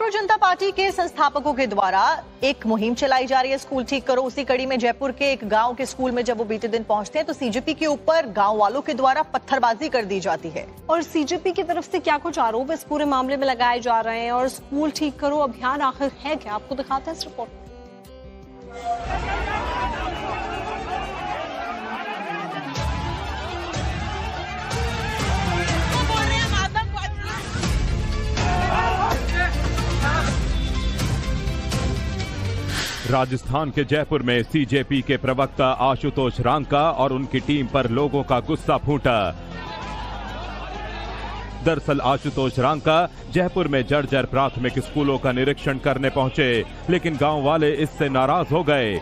Cockroach जनता party के संस्थापकों के द्वारा एक मुहिम चलाई जा रही है, स्कूल ठीक करो। उसी कड़ी में जयपुर के एक गांव के स्कूल में जब वो बीते दिन पहुंचते हैं तो सीजेपी के ऊपर गांव वालों के द्वारा पत्थरबाजी कर दी जाती है। और सीजेपी की तरफ से क्या कुछ आरोप इस पूरे मामले में लगाए जा रहे हैं और स्कूल ठीक करो अभियान आखिर है क्या, आपको दिखाते हैं इस रिपोर्ट। राजस्थान के जयपुर में सीजेपी के प्रवक्ता आशुतोष रांका और उनकी टीम पर लोगों का गुस्सा फूटा। दरअसल आशुतोष रांका जयपुर में जर्जर प्राथमिक स्कूलों का निरीक्षण करने पहुंचे, लेकिन गांव वाले इससे नाराज हो गए।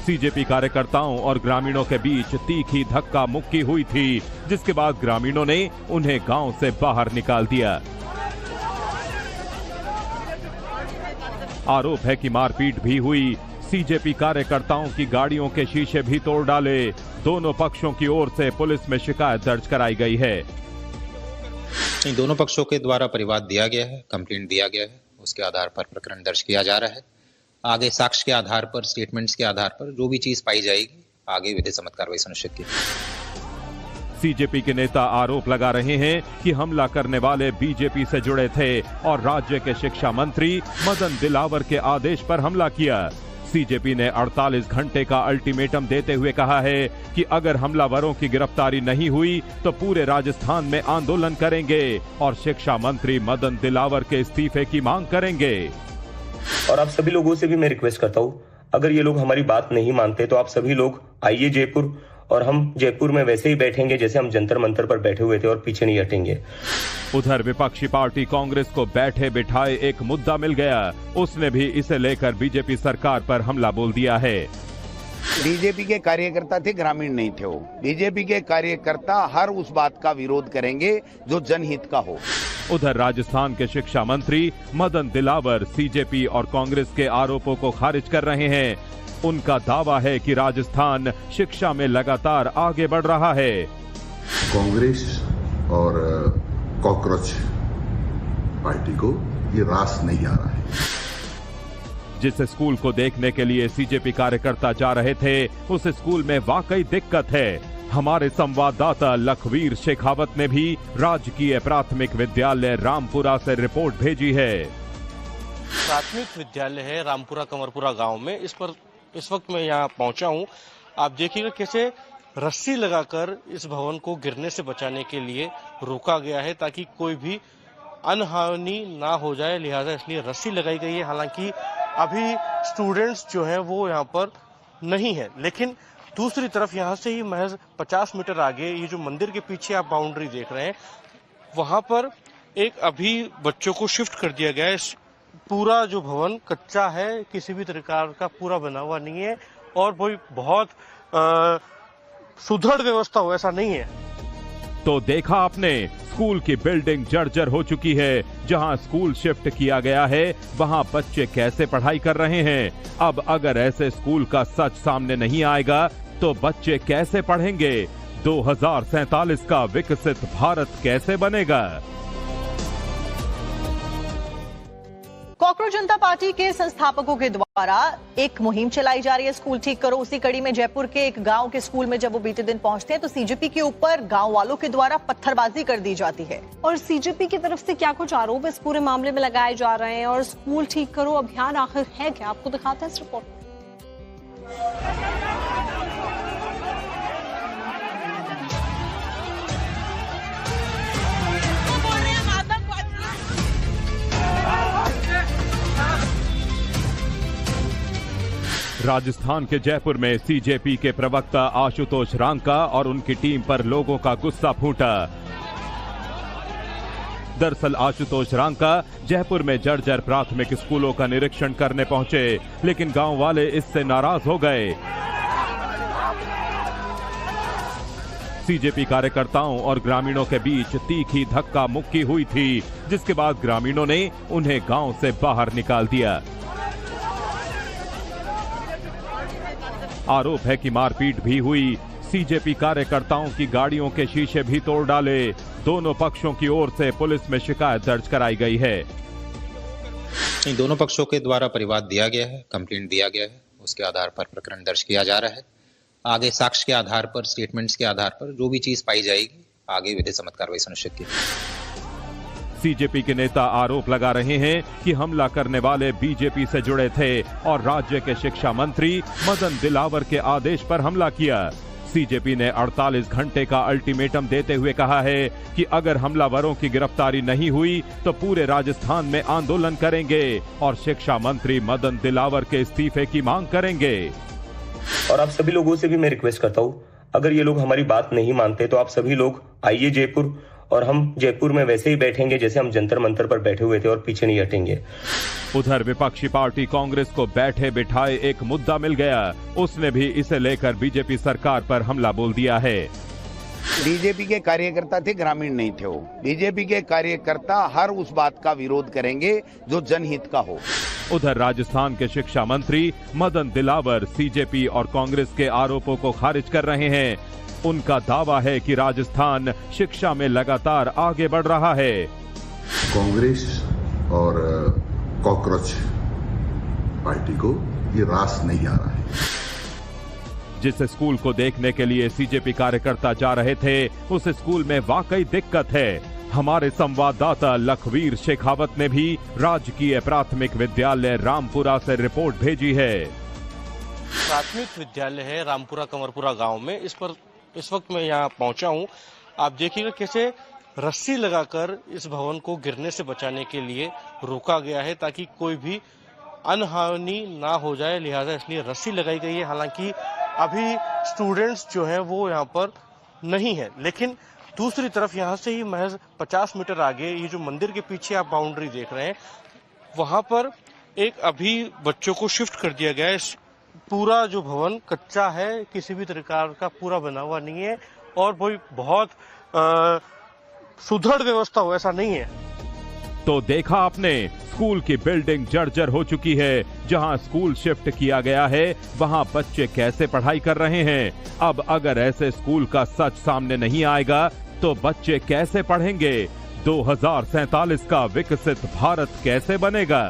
सीजेपी कार्यकर्ताओं और ग्रामीणों के बीच तीखी धक्का मुक्की हुई थी, जिसके बाद ग्रामीणों ने उन्हें गांव से बाहर निकाल दिया। आरोप है कि मारपीट भी हुई। सीजेपी कार्यकर्ताओं की गाड़ियों के शीशे भी तोड़ डाले। दोनों पक्षों की ओर से पुलिस में शिकायत दर्ज कराई गई है। इन दोनों पक्षों के द्वारा परिवाद दिया गया है, कंप्लेंट दिया गया है, उसके आधार पर प्रकरण दर्ज किया जा रहा है। आगे साक्ष्य के आधार पर, स्टेटमेंट्स के आधार पर जो भी चीज पाई जाएगी आगे विधि सम्मत कार्रवाई सुनिश्चित की। सीजेपी के नेता आरोप लगा रहे हैं कि हमला करने वाले बीजेपी से जुड़े थे और राज्य के शिक्षा मंत्री मदन दिलावर के आदेश पर हमला किया। सीजेपी ने 48 घंटे का अल्टीमेटम देते हुए कहा है कि अगर हमलावरों की गिरफ्तारी नहीं हुई तो पूरे राजस्थान में आंदोलन करेंगे और शिक्षा मंत्री मदन दिलावर के इस्तीफे की मांग करेंगे। और आप सभी लोगों से भी मैं रिक्वेस्ट करता हूं, अगर ये लोग हमारी बात नहीं मानते तो आप सभी लोग आइए जयपुर, और हम जयपुर में वैसे ही बैठेंगे जैसे हम जंतर मंतर पर बैठे हुए थे और पीछे नहीं हटेंगे। उधर विपक्षी पार्टी कांग्रेस को बैठे बिठाए एक मुद्दा मिल गया। उसने भी इसे लेकर बीजेपी सरकार पर हमला बोल दिया है। बीजेपी के कार्यकर्ता थे, ग्रामीण नहीं थे। वो बीजेपी के कार्यकर्ता हर उस बात का विरोध करेंगे जो जनहित का हो। उधर राजस्थान के शिक्षा मंत्री मदन दिलावर सीजेपी और कांग्रेस के आरोपों को खारिज कर रहे हैं। उनका दावा है कि राजस्थान शिक्षा में लगातार आगे बढ़ रहा है। कांग्रेस और कॉकरोच पार्टी को ये रास नहीं आ रहा है। जिस स्कूल को देखने के लिए सीजेपी कार्यकर्ता जा रहे थे उस स्कूल में वाकई दिक्कत है। हमारे संवाददाता लखवीर शेखावत ने भी राजकीय प्राथमिक विद्यालय रामपुरा से रिपोर्ट भेजी है। प्राथमिक विद्यालय है रामपुरा कमरपुरा गांव में। इस वक्त मैं यहाँ पहुंचा हूँ। आप देखिएगा कैसे रस्सी लगाकर इस भवन को गिरने से बचाने के लिए रोका गया है ताकि कोई भी अनहानि ना हो जाए, लिहाजा इसलिए रस्सी लगाई गई है। हालांकि अभी स्टूडेंट्स जो हैं वो यहाँ पर नहीं है, लेकिन दूसरी तरफ यहाँ से ही महज 50 मीटर आगे ये जो मंदिर के पीछे आप बाउंड्री देख रहे हैं वहां पर एक अभी बच्चों को शिफ्ट कर दिया गया है। पूरा जो भवन कच्चा है, किसी भी प्रकार का पूरा बना हुआ नहीं है और वो बहुत सुदृढ़ व्यवस्था हो ऐसा नहीं है। तो देखा आपने, स्कूल की बिल्डिंग जर्जर हो चुकी है। जहां स्कूल शिफ्ट किया गया है वहां बच्चे कैसे पढ़ाई कर रहे हैं। अब अगर ऐसे स्कूल का सच सामने नहीं आएगा तो बच्चे कैसे पढ़ेंगे? 2047 का विकसित भारत कैसे बनेगा? कॉकरोच जनता पार्टी के संस्थापकों के द्वारा एक मुहिम चलाई जा रही है, स्कूल ठीक करो। उसी कड़ी में जयपुर के एक गांव के स्कूल में जब वो बीते दिन पहुंचते हैं तो सीजेपी के ऊपर गांव वालों के द्वारा पत्थरबाजी कर दी जाती है। और सीजेपी की तरफ से क्या कुछ आरोप इस पूरे मामले में लगाए जा रहे हैं और स्कूल ठीक करो अभियान आखिर है क्या, आपको दिखाते हैं इस रिपोर्ट। राजस्थान के जयपुर में सीजेपी के प्रवक्ता आशुतोष रांका और उनकी टीम पर लोगों का गुस्सा फूटा। दरअसल आशुतोष रांका जयपुर में जर्जर प्राथमिक स्कूलों का निरीक्षण करने पहुंचे, लेकिन गांव वाले इससे नाराज हो गए। सीजेपी कार्यकर्ताओं और ग्रामीणों के बीच तीखी धक्का मुक्की हुई थी, जिसके बाद ग्रामीणों ने उन्हें गांव से बाहर निकाल दिया। आरोप है कि मारपीट भी हुई। सीजेपी कार्यकर्ताओं की गाड़ियों के शीशे भी तोड़ डाले। दोनों पक्षों की ओर से पुलिस में शिकायत दर्ज कराई गई है। इन दोनों पक्षों के द्वारा परिवाद दिया गया है, कंप्लेंट दिया गया है, उसके आधार पर प्रकरण दर्ज किया जा रहा है। आगे साक्ष्य के आधार पर, स्टेटमेंट्स के आधार पर जो भी चीज पाई जाएगी आगे विधि सम्मत कार्रवाई सुनिश्चित की जाएगी। सीजेपी के नेता आरोप लगा रहे हैं कि हमला करने वाले बीजेपी से जुड़े थे और राज्य के शिक्षा मंत्री मदन दिलावर के आदेश पर हमला किया। सीजेपी ने 48 घंटे का अल्टीमेटम देते हुए कहा है कि अगर हमलावरों की गिरफ्तारी नहीं हुई तो पूरे राजस्थान में आंदोलन करेंगे और शिक्षा मंत्री मदन दिलावर के इस्तीफे की मांग करेंगे। और आप सभी लोगों से भी मैं रिक्वेस्ट करता हूँ, अगर ये लोग हमारी बात नहीं मानते तो आप सभी लोग आइए जयपुर, और हम जयपुर में वैसे ही बैठेंगे जैसे हम जंतर मंतर पर बैठे हुए थे और पीछे नहीं हटेंगे। उधर विपक्षी पार्टी कांग्रेस को बैठे बिठाए एक मुद्दा मिल गया। उसने भी इसे लेकर बीजेपी सरकार पर हमला बोल दिया है। बीजेपी के कार्यकर्ता थे, ग्रामीण नहीं थे वो। बीजेपी के कार्यकर्ता हर उस बात का विरोध करेंगे जो जनहित का हो। उधर राजस्थान के शिक्षा मंत्री मदन दिलावर सीजेपी और कांग्रेस के आरोपों को खारिज कर रहे हैं। उनका दावा है कि राजस्थान शिक्षा में लगातार आगे बढ़ रहा है। कांग्रेस और कॉकरोच पार्टी को ये रास नहीं आ रहा है। जिस स्कूल को देखने के लिए सीजेपी कार्यकर्ता जा रहे थे उस स्कूल में वाकई दिक्कत है। हमारे संवाददाता लखवीर शेखावत ने भी राजकीय प्राथमिक विद्यालय रामपुरा से रिपोर्ट भेजी है। प्राथमिक विद्यालय है रामपुरा कमरपुरा गांव में। इस वक्त मैं यहाँ पहुंचा हूँ। आप देखिएगा कैसे रस्सी लगाकर इस भवन को गिरने से बचाने के लिए रोका गया है ताकि कोई भी अनहानि ना हो जाए, लिहाजा इसलिए रस्सी लगाई गई है। हालांकि अभी स्टूडेंट्स जो हैं वो यहाँ पर नहीं है, लेकिन दूसरी तरफ यहाँ से ही महज 50 मीटर आगे ये जो मंदिर के पीछे आप बाउंड्री देख रहे हैं वहां पर एक अभी बच्चों को शिफ्ट कर दिया गया है। पूरा जो भवन कच्चा है, किसी भी प्रकार का पूरा बना हुआ नहीं है और वो बहुत सुदृढ़ व्यवस्था हो ऐसा नहीं है। तो देखा आपने, स्कूल की बिल्डिंग जर्जर हो चुकी है। जहां स्कूल शिफ्ट किया गया है वहां बच्चे कैसे पढ़ाई कर रहे हैं। अब अगर ऐसे स्कूल का सच सामने नहीं आएगा तो बच्चे कैसे पढ़ेंगे? 2047 का विकसित भारत कैसे बनेगा?